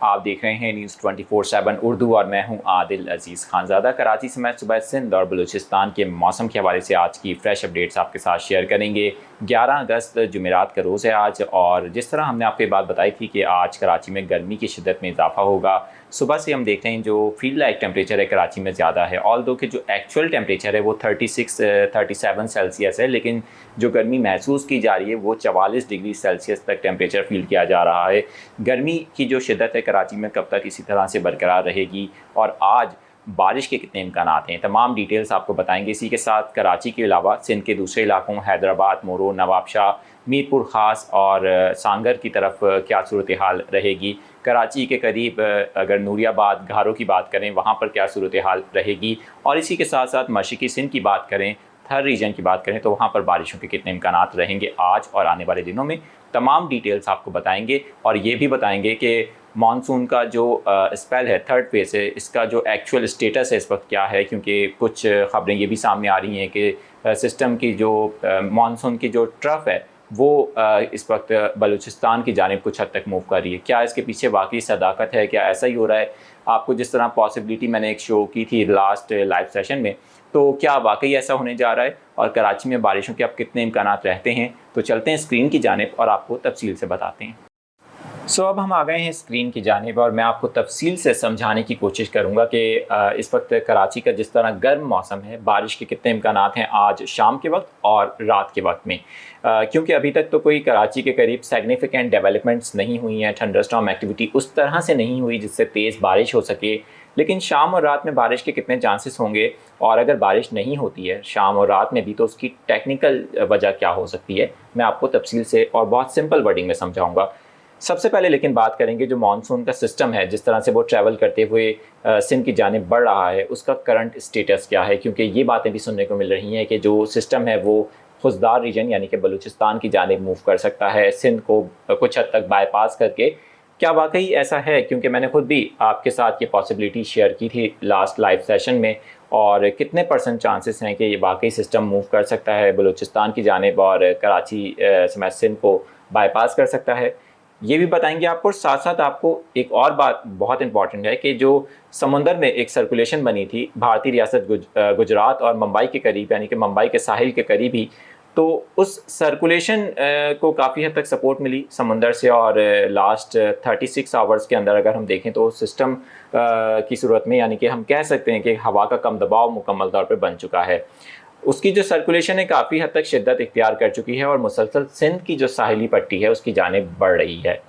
आप देख रहे हैं न्यूज़ 24/7 उर्दू और मैं हूं आदिल अजीज़ खानज़ादा। कराची समेत सुबह सिंध और बलूचिस्तान के मौसम के हवाले से आज की फ्रेश अपडेट्स आपके साथ शेयर करेंगे। 11 अगस्त जुमेरात का रोज़ है आज, और जिस तरह हमने आपको ये बात बताई थी कि आज कराची में गर्मी की शिद्दत में इजाफा होगा, सुबह से हम देख रहे हैं जो फील्ड लाइक टेम्परेचर है कराची में ज़्यादा है। ऑल दो कि जो एक्चुअल टेम्परेचर है वो 36-37 सेल्सियस है, लेकिन जो गर्मी महसूस की जा रही है वो 44 डिग्री सेल्सियस तक टेम्परेचर फील किया जा रहा है। गर्मी की जो शिद्दत है कराची में कब तक इसी तरह से बरकरार रहेगी और आज बारिश के कितने इम्कानात हैं, तमाम डिटेल्स आपको बताएंगे। इसी के साथ कराची के अलावा सिंध के दूसरे इलाकों हैदराबाद, मोरो, नवाबशाह, मीरपुर ख़ास और सांगर की तरफ क्या सूरत हाल रहेगी, कराची के करीब अगर नूरियाबाद, घारों की बात करें वहाँ पर क्या सूरत हाल रहेगी, और इसी के साथ साथ मशरक़ी सिंध की बात करें, थर रीजन की बात करें तो वहाँ पर बारिशों के कितने इम्कानात रहेंगे आज और आने वाले दिनों में, तमाम डिटेल्स आपको बताएंगे। और ये भी बताएंगे कि मानसून का जो स्पेल है, थर्ड फेज़ है, इसका जो एक्चुअल स्टेटस है इस वक्त क्या है, क्योंकि कुछ ख़बरें ये भी सामने आ रही हैं कि सिस्टम की जो मानसून की जो ट्रफ है वो इस वक्त बलूचिस्तान की जानिब कुछ हद तक मूव कर रही है। क्या इसके पीछे वाकई सदाकत है, क्या ऐसा ही हो रहा है? आपको जिस तरह पॉसिबिलिटी मैंने एक शो की थी लास्ट लाइव सेशन में, तो क्या वाकई ऐसा होने जा रहा है और कराची में बारिशों के अब कितने इम्कानात रहते हैं? तो चलते हैं स्क्रीन की जानिब और आपको तफसील से बताते हैं। अब हम आ गए हैं स्क्रीन की जानिब और मैं आपको तफसील से समझाने की कोशिश करूंगा कि इस वक्त कराची का जिस तरह गर्म मौसम है, बारिश के कितने इम्कानात हैं आज शाम के वक्त और रात के वक्त में, क्योंकि अभी तक तो कोई कराची के करीब सिग्निफिकेंट डेवलपमेंट्स नहीं हुई हैं, थंडरस्टॉर्म एक्टिविटी उस तरह से नहीं हुई जिससे तेज़ बारिश हो सके। लेकिन शाम और रात में बारिश के कितने चांसेस होंगे, और अगर बारिश नहीं होती है शाम और रात में भी तो उसकी टेक्निकल वजह क्या हो सकती है, मैं आपको तफसील से और बहुत सिंपल वर्डिंग में समझाऊंगा। सबसे पहले लेकिन बात करेंगे जो मानसून का सिस्टम है, जिस तरह से वो ट्रैवल करते हुए सिंध की जानिब बढ़ रहा है, उसका करंट स्टेटस क्या है, क्योंकि ये बातें भी सुनने को मिल रही हैं कि जो सिस्टम है वो खुजदार रीजन यानी कि बलूचिस्तान की जानिब मूव कर सकता है, सिंध को कुछ हद तक बाईपास करके। क्या वाकई ऐसा है? क्योंकि मैंने खुद भी आपके साथ ये पॉसिबिलिटी शेयर की थी लास्ट लाइव सेशन में, और कितने % चांसेस हैं कि ये वाकई सिस्टम मूव कर सकता है बलूचिस्तान की जानिब और कराची समेत सिंध को बाईपास कर सकता है, ये भी बताएंगे आपको। और साथ साथ आपको एक और बात बहुत इंपॉर्टेंट है कि जो समुंदर में एक सर्कुलेशन बनी थी भारतीय रियासत गुजरात और मुंबई के करीब, यानी कि मुंबई के साहिल के करीब ही, तो उस सर्कुलेशन को काफ़ी हद तक सपोर्ट मिली समुंदर से, और लास्ट 36 आवर्स के अंदर अगर हम देखें तो सिस्टम की सूरत में, यानी कि हम कह सकते हैं कि हवा का कम दबाव मुकम्मल तौर पर बन चुका है। उसकी जो सर्कुलेशन है काफ़ी हद तक शिद्दत इख्तियार कर चुकी है और मुसलसल सिंध की जो साहिली पट्टी है उसकी जानिब बढ़ रही है।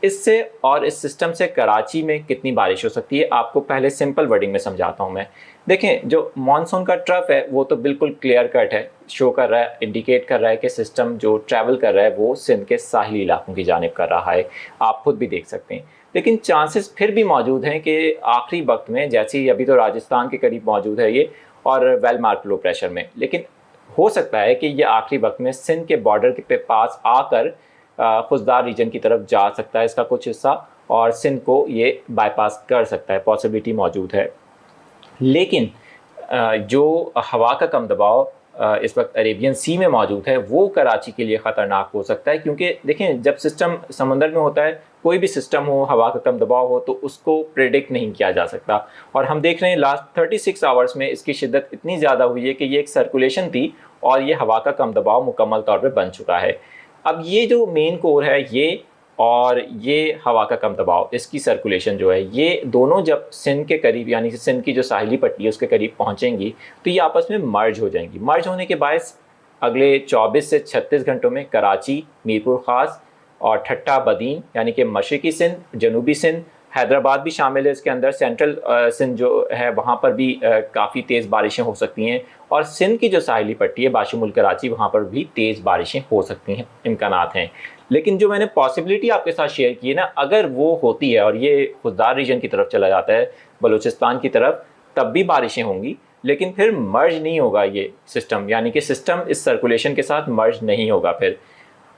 इससे और इस सिस्टम से कराची में कितनी बारिश हो सकती है, आपको पहले सिंपल वर्डिंग में समझाता हूँ मैं। देखें, जो मानसून का ट्रफ है वो तो बिल्कुल क्लियर कट है, शो कर रहा है, इंडिकेट कर रहा है कि सिस्टम जो ट्रैवल कर रहा है वो सिंध के साहिली इलाकों की जानिब कर रहा है, आप खुद भी देख सकते हैं। लेकिन चांसेस फिर भी मौजूद हैं कि आखिरी वक्त में, जैसे ही अभी तो राजस्थान के करीब मौजूद है ये और वेल मार्क लो प्रेशर में, लेकिन हो सकता है कि ये आखिरी वक्त में सिंध के बॉर्डर के पास आकर खुजदार रीजन की तरफ जा सकता है इसका कुछ हिस्सा, और सिंध को ये बाईपास कर सकता है, पॉसिबिलिटी मौजूद है। लेकिन जो हवा का कम दबाव इस वक्त अरेबियन सी में मौजूद है वो कराची के लिए ख़तरनाक हो सकता है, क्योंकि देखें, जब सिस्टम समंदर में होता है, कोई भी सिस्टम हो, हवा का कम दबाव हो, तो उसको प्रेडिक्ट नहीं किया जा सकता। और हम देख रहे हैं लास्ट 36 आवर्स में इसकी शिद्दत इतनी ज़्यादा हुई है कि ये एक सर्कुलेशन थी और ये हवा का कम दबाव मुकम्मल तौर पर बन चुका है। अब ये जो मेन कोर है ये और ये हवा का कम दबाव, इसकी सर्कुलेशन जो है, ये दोनों जब सिंध के करीब, यानी कि सिंध की जो साहिली पट्टी है उसके करीब पहुंचेंगी तो ये आपस में मर्ज हो जाएंगी। मर्ज होने के बायस अगले 24 से 36 घंटों में कराची, मीरपुर ख़ास और ठट्टा बदीन, यानी कि मशरक़ी सिंध, जनूबी सिंध, हैदराबाद भी शामिल है इसके अंदर, सेंट्रल सिंध जो है वहाँ पर भी काफ़ी तेज़ बारिशें हो सकती हैं, और सिंध की जो साहिली पट्टी है बाशुमुल कराची, वहाँ पर भी तेज़ बारिशें हो सकती हैं, इम्कानात हैं। लेकिन जो मैंने पॉसिबिलिटी आपके साथ शेयर की है ना, अगर वो होती है और ये खुददार रीजन की तरफ चला जाता है बलूचिस्तान की तरफ, तब भी बारिशें होंगी, लेकिन फिर मर्ज नहीं होगा ये सिस्टम, यानी कि सिस्टम इस सर्कुलेशन के साथ मर्ज नहीं होगा फिर।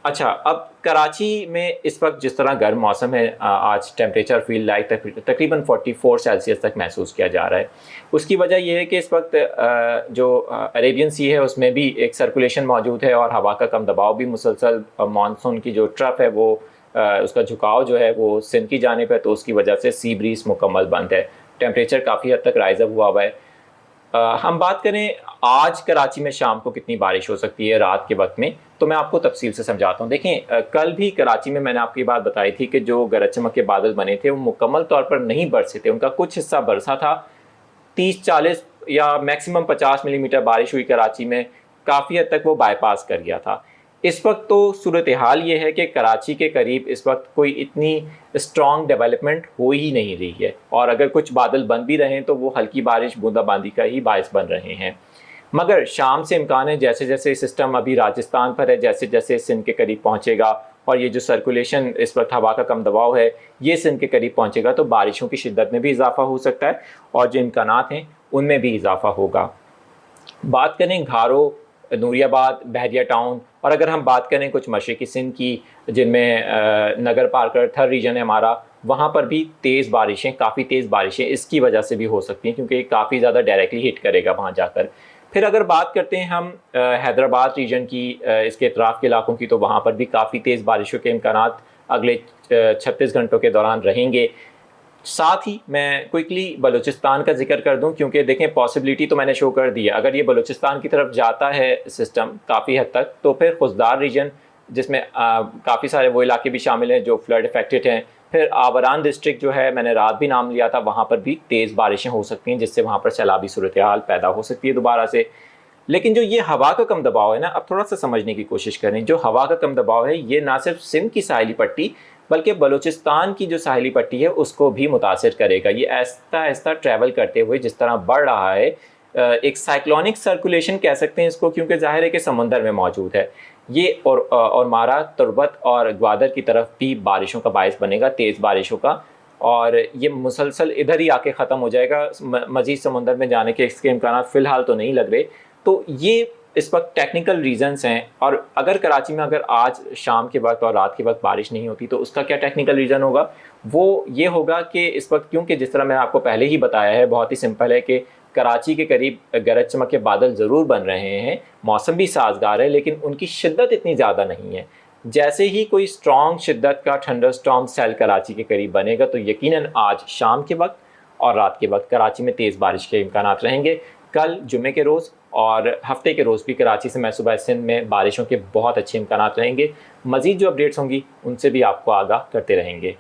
अच्छा, अब कराची में इस वक्त जिस तरह गर्म मौसम है, आज टेम्परेचर फील लाइक तकरीबन 44 सेल्सियस तक महसूस किया जा रहा है। उसकी वजह यह है कि इस वक्त जो अरेबियन सी है उसमें भी एक सर्कुलेशन मौजूद है और हवा का कम दबाव भी मुसलसल मानसून की जो ट्रफ है वो उसका झुकाव जो है वो सिंध की जानिब है, तो उसकी वजह से सी ब्रीज मुकम्मल बंद है। टेम्परेचर काफ़ी हद तक राइज अप हुआ है। हम बात करें आज कराची में शाम को कितनी बारिश हो सकती है रात के वक्त में, तो मैं आपको तफसील से समझाता हूँ। देखें, कल भी कराची में मैंने आपको ये बात बताई थी कि जो गरज चमक के बादल बने थे वो मुकम्मल तौर पर नहीं बरसे थे, उनका कुछ हिस्सा बरसा था। 30-40 या मैक्सिमम 50 मिलीमीटर बारिश हुई कराची में, काफ़ी हद तक वो बाईपास कर गया था। इस वक्त तो सूरत हाल ये है कि कराची के करीब इस वक्त कोई इतनी स्ट्रॉन्ग डेवलपमेंट हो ही नहीं रही है, और अगर कुछ बादल बन भी रहे हैं तो वो हल्की बारिश बूंदाबांदी का ही बायस बन रहे हैं। मगर शाम से इम्कान है जैसे जैसे सिस्टम अभी राजस्थान पर है, जैसे जैसे सिंध के करीब पहुँचेगा और ये जो सर्कुलेशन इस वक्त हवा का कम दबाव है ये सिंध के करीब पहुँचेगा, तो बारिशों की शिद्दत में भी इजाफा हो सकता है और जो इम्कानात हैं उनमें भी इजाफा होगा। बात करें घारो, नूरियाबाद, बहरिया टाउन, और अगर हम बात करें कुछ मशरक़ी सिंध की जिनमें नगर पार्कर थर रीजन है हमारा, वहाँ पर भी तेज़ बारिशें, काफ़ी तेज़ बारिशें इसकी वजह से भी हो सकती हैं क्योंकि काफ़ी ज़्यादा डायरेक्टली हिट करेगा वहाँ जाकर। फिर अगर बात करते हैं हम हैदराबाद रीजन की, इसके अतराफ़ के इलाकों की, तो वहाँ पर भी काफ़ी तेज़ बारिशों के इम्कानात अगले 36 घंटों के दौरान रहेंगे। साथ ही मैं क्विकली बलूचिस्तान का जिक्र कर दूं क्योंकि देखें पॉसिबिलिटी तो मैंने शो कर दी है, अगर ये बलूचिस्तान की तरफ जाता है सिस्टम काफ़ी हद तक, तो फिर खुजदार रीजन जिसमें काफ़ी सारे वो इलाके भी शामिल हैं जो फ्लड अफेक्टेड हैं। फिर आबरान डिस्ट्रिक्ट जो है, मैंने रात भी नाम लिया था, वहाँ पर भी तेज़ बारिशें हो सकती हैं जिससे वहाँ पर सैलाबी सूरत हाल पैदा हो सकती है दोबारा से। लेकिन जो ये हवा का कम दबाव है ना, अब थोड़ा सा समझने की कोशिश करें। जो हवा का कम दबाव है ये ना सिर्फ सिंध की साहिली पट्टी बल्कि बलूचिस्तान की जो साहिली पट्टी है उसको भी मुतासिर करेगा। ये आहिस्ता आहिस्ता ट्रैवल करते हुए जिस तरह बढ़ रहा है, एक साइक्लोनिक सर्कुलेशन कह सकते हैं इसको, क्योंकि ज़ाहिर है कि समंदर में मौजूद है ये, और मारा, तुर्बत और ग्वादर की तरफ भी बारिशों का बायस बनेगा, तेज़ बारिशों का, और ये मुसलसल इधर ही आके ख़त्म हो जाएगा। मज़ीद समंदर में जाने के इसके इम्कान फ़िलहाल तो नहीं लग रहे। तो ये इस वक्त टेक्निकल रीज़न्स हैं, और अगर कराची में अगर आज शाम के वक्त और रात के वक्त बारिश नहीं होती तो उसका क्या टेक्निकल रीज़न होगा? वो ये होगा कि इस वक्त, क्योंकि जिस तरह मैंने आपको पहले ही बताया है, बहुत ही सिंपल है कि कराची के करीब गरज चमक के बादल ज़रूर बन रहे हैं, मौसम भी साजगार है, लेकिन उनकी शिद्दत इतनी ज़्यादा नहीं है। जैसे ही कोई स्ट्रॉन्ग शिद्दत का थंडरस्टॉर्म सेल कराची के करीब बनेगा तो यकीनन आज शाम के वक्त और रात के वक्त कराची में तेज़ बारिश के इम्कानात रहेंगे। कल जुमे के रोज़ और हफ्ते के रोज़ भी कराची से मैसूबा सिंध में बारिशों के बहुत अच्छे इम्कानात रहेंगे। मज़ीद जो अपडेट्स होंगी उनसे भी आपको आगाह करते रहेंगे।